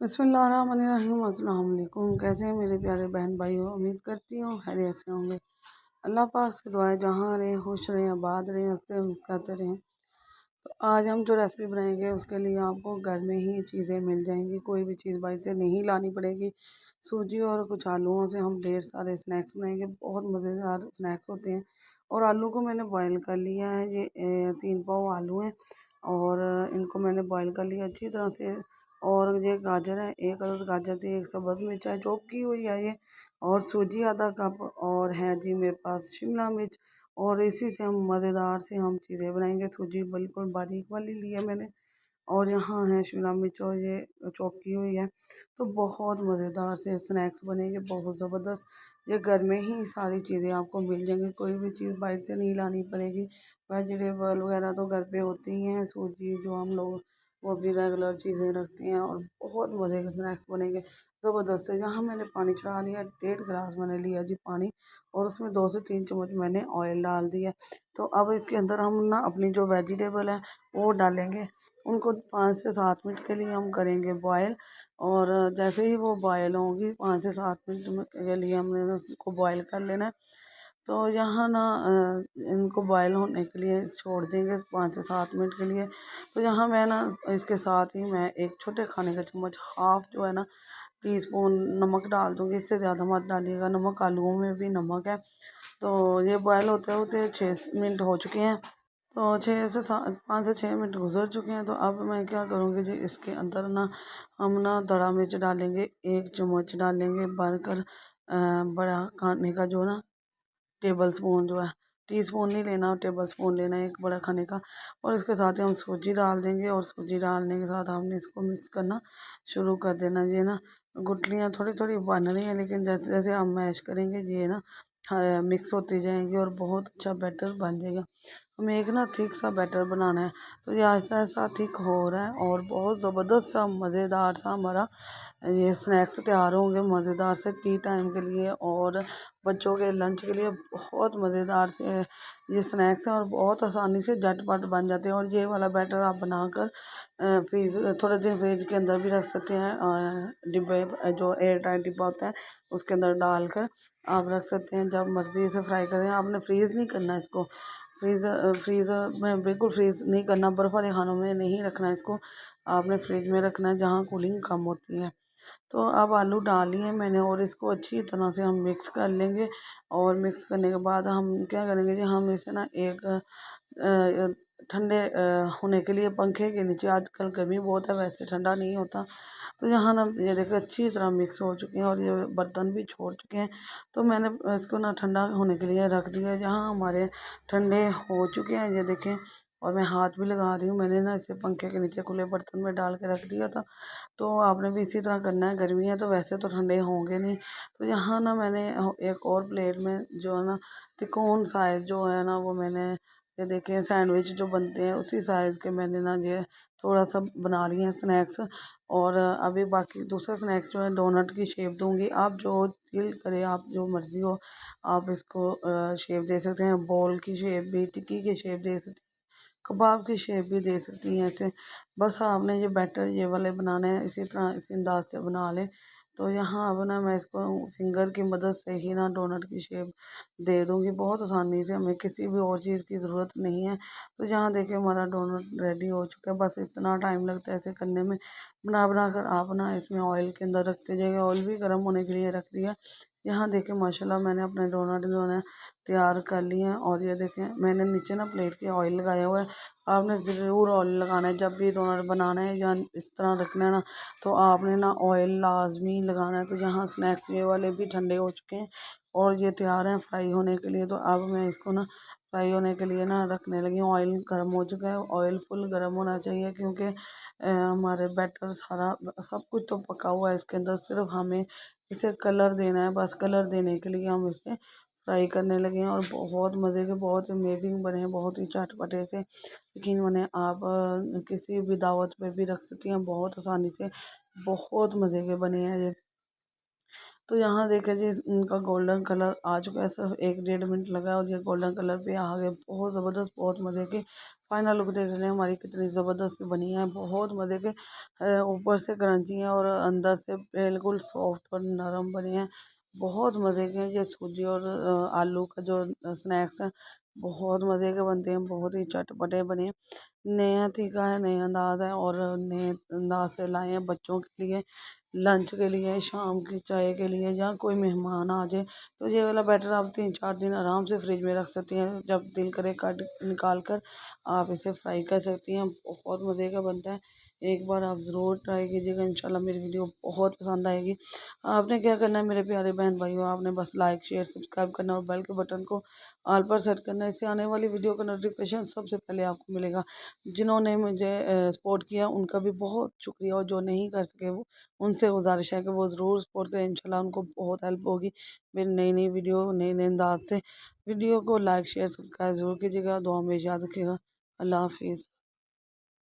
बिस्मिल्लाहिर्रहमानिर्रहीम। अस्सलाम वालेकुम। कैसे हैं मेरे प्यारे बहन भाइयों? उम्मीद करती हूँ खैरियत से होंगे। अल्लाह पाक से दुआ है जहाँ रहें खुश रहें, आबाद रहें, हंसते मुस्कुराते रहें। तो आज हम जो रेसिपी बनाएंगे उसके लिए आपको घर में ही चीज़ें मिल जाएंगी, कोई भी चीज़ बाहर से नहीं लानी पड़ेगी। सूजी और कुछ आलूओं से हम ढेर सारे स्नैक्स बनाएंगे, बहुत मज़ेदार स्नैक्स होते हैं। और आलू को मैंने बॉयल कर लिया है, ये 3 पाव आलू हैं और इनको मैंने बॉयल कर लिया अच्छी तरह से। और ये गाजर है, एक अदद गाजर थी, एक सब्ज़ मिर्च है चॉप की हुई है ये, और सूजी आधा कप, और है जी मेरे पास शिमला मिर्च। और इसी से हम मज़ेदार से हम चीज़ें बनाएंगे। सूजी बिल्कुल बारीक वाली ली है मैंने, और यहाँ है शिमला मिर्च और ये चॉप की हुई है। तो बहुत मज़ेदार से स्नैक्स बनेंगे, बहुत ज़बरदस्त। ये घर में ही सारी चीज़ें आपको मिल जाएंगी, कोई भी चीज़ बाहर से नहीं लानी पड़ेगी। वेजिटेबल वगैरह तो घर पे होती ही हैं, सूजी जो हम लोग वो भी रेगुलर चीज़ें रखते हैं, और बहुत मज़े के स्नैक्स बनेंगे ज़बरदस्त से। यहाँ मैंने पानी चढ़ा लिया, 1.5 गिलास मैंने लिया जी पानी, और उसमें 2 से 3 चम्मच मैंने ऑयल डाल दिया। तो अब इसके अंदर हम ना अपनी जो वेजिटेबल है वो डालेंगे, उनको 5 से 7 मिनट के लिए हम करेंगे बॉयल। और जैसे ही वो बॉयल होंगी 5 से 7 मिनट के लिए हमने उसको बॉयल कर लेना है। तो यहाँ ना इनको बॉयल होने के लिए छोड़ देंगे 5 से 7 मिनट के लिए। तो यहाँ मैं ना इसके साथ ही मैं एक छोटे खाने का चम्मच हाफ जो है ना टीस्पून नमक डाल दूँगी, इससे ज़्यादा मत डालिएगा, नमक आलूओं में भी नमक है। तो ये बॉयल होते होते 6 मिनट हो चुके हैं। तो 5 से 6 मिनट गुजर चुके हैं। तो अब मैं क्या करूँगी जी, इसके अंदर ना हम ना दड़ा मिर्च डालेंगे, 1 चम्मच डालेंगे भरकर, बड़ा खाने का जो ना टेबल स्पून जो है, टीस्पून नहीं लेना, टेबल स्पून लेना है एक बड़ा खाने का। और इसके साथ ही हम सूजी डाल देंगे, और सूजी डालने के साथ हमने इसको मिक्स करना शुरू कर देना। ये ना गुठलियाँ थोड़ी थोड़ी बन रही हैं, लेकिन जैसे जैसे हम मैश करेंगे ये ना मिक्स होती जाएंगी और बहुत अच्छा बैटर बन जाएगा। हमें एक ना थिक सा बैटर बनाना है। तो ये आहिस्ता आहिस्ता थिक हो रहा है, और बहुत ज़बरदस्त सा मज़ेदार सा हमारा ये स्नैक्स तैयार होंगे, मज़ेदार से टी टाइम के लिए और बच्चों के लंच के लिए। बहुत मज़ेदार से ये स्नैक्स हैं, और बहुत आसानी से झटपट बन जाते हैं। और ये वाला बैटर आप बनाकर फ्रीज थोड़े दिन फ्रिज के अंदर भी रख सकते हैं, डिब्बे जो एयर टाइट डिब्बा होता है उसके अंदर डालकर आप रख सकते हैं, जब मर्ज़ी इसे फ्राई करें। आपने फ्रीज़ नहीं करना इसको, फ्रीज़र में बिल्कुल फ्रीज़ नहीं करना, बर्फ़ वाले खानों में नहीं रखना इसको, आपने फ्रिज में रखना है जहाँ कूलिंग कम होती है। तो अब आलू डाल लिए मैंने, और इसको अच्छी तरह से हम मिक्स कर लेंगे। और मिक्स करने के बाद हम क्या करेंगे जी, हम इसे ना एक ठंडे होने के लिए पंखे के नीचे, आजकल गर्मी बहुत है वैसे ठंडा नहीं होता। तो यहाँ ना ये देखो अच्छी तरह मिक्स हो चुके हैं, और ये बर्तन भी छोड़ चुके हैं। तो मैंने इसको ना ठंडा होने के लिए रख दिया। जहाँ हमारे ठंडे हो चुके हैं ये देखें, और मैं हाथ भी लगा रही हूँ, मैंने ना इसे पंखे के नीचे खुले बर्तन में डाल के रख दिया था। तो आपने भी इसी तरह करना है, गर्मी है तो वैसे तो ठंडे होंगे नहीं। तो यहाँ ना मैंने एक और प्लेट में जो है ना तिकोन साइज़ जो है ना, वो मैंने ये देखें सैंडविच जो बनते हैं उसी साइज़ के मैंने ना ये थोड़ा सा बना लिए हैं स्नैक्स। और अभी बाकी दूसरा स्नैक्स जो है डोनट की शेप दूंगी, आप जो दिल करे, आप जो मर्ज़ी हो आप इसको शेप दे सकते हैं, बॉल की शेप भी, टिक्की की शेप दे सकते हैं, कबाब की शेप भी दे सकती हैं ऐसे। बस आपने ये बैटर ये वाले बनाने हैं, इसी तरह इसी अंदाज से बना लें। तो यहाँ अब ना मैं इसको फिंगर की मदद से ही ना डोनट की शेप दे दूँगी, बहुत आसानी से, हमें किसी भी और चीज़ की ज़रूरत नहीं है। तो यहाँ देखिए हमारा डोनट रेडी हो चुका है, बस इतना टाइम लगता है ऐसे करने में। बना बना कर आप ना इसमें ऑयल के अंदर रखते जाइए, ऑयल भी गर्म होने के लिए रख दिया। यहाँ देखिए माशाल्लाह मैंने अपने डोनट जो है तैयार कर लिए हैं। और ये देखें मैंने नीचे ना प्लेट के ऑयल लगाया हुआ है, आपने ज़रूर ऑयल लगाना है जब भी डोनट बनाना है या इस तरह रखना है ना, तो आपने ना ऑयल लाजमी लगाना है। तो यहाँ स्नैक्स ये वाले भी ठंडे हो चुके हैं, और ये तैयार हैं फ्राई होने के लिए। तो अब मैं इसको ना फ्राई होने के लिए ना रखने लगी हूँ। ऑयल गर्म हो चुका है, ऑयल फुल गर्म होना चाहिए, क्योंकि हमारे बैटर सारा सब कुछ तो पका हुआ है इसके अंदर, सिर्फ हमें इसे कलर देना है, बस कलर देने के लिए हम इसे फ्राई करने लगे हैं। और बहुत मज़े के, बहुत अमेजिंग बने हैं, बहुत ही चटपटे से। यकीन माने आप किसी भी दावत पे भी रख सकती हैं बहुत आसानी से, बहुत मज़े के बने हैं ये। तो यहाँ देखिए जी इनका गोल्डन कलर आ चुका है, सिर्फ 1 डेढ़ मिनट लगा है और ये गोल्डन कलर पे आ गए। बहुत ज़बरदस्त, बहुत मज़े के। फाइनल लुक देख रहे हैं हमारी कितनी ज़बरदस्त बनी है, बहुत मज़े के। ऊपर से क्रंची है और अंदर से बिल्कुल सॉफ्ट और नरम बने हैं। बहुत मज़े के हैं ये सूजी और आलू का जो स्नैक्स हैं, बहुत मज़े के बनते हैं, बहुत ही चटपटे बने हैं। नया तरीका है, नया अंदाज़ है और नए अंदाज से लाए हैं बच्चों के लिए, लंच के लिए, शाम की चाय के लिए, या कोई मेहमान आ जाए तो ये वाला बैटर आप 3 4 दिन आराम से फ्रिज में रख सकती हैं। जब दिल करे कट निकाल कर आप इसे फ्राई कर सकती हैं। बहुत मज़े का बनता है। एक बार आप ज़रूर ट्राई कीजिएगा, इंशाल्लाह मेरी वीडियो बहुत पसंद आएगी। आपने क्या करना है मेरे प्यारे बहन भाइयों, आपने बस लाइक शेयर सब्सक्राइब करना और बेल के बटन को ऑल पर सेट करना है। इससे आने वाली वीडियो का नोटिफिकेशन सबसे पहले आपको मिलेगा। जिन्होंने मुझे सपोर्ट किया उनका भी बहुत शुक्रिया, और जो नहीं कर सके वो उनसे गुजारिश है कि वो ज़रूर सपोर्ट करें, इंशाल्लाह उनको बहुत हेल्प होगी मेरी नई नई वीडियो नए नए अंदाज से। वीडियो को लाइक शेयर सब्सक्राइब ज़रूर कीजिएगा, दुआ में याद रखिएगा। अल्लाह हाफिज़।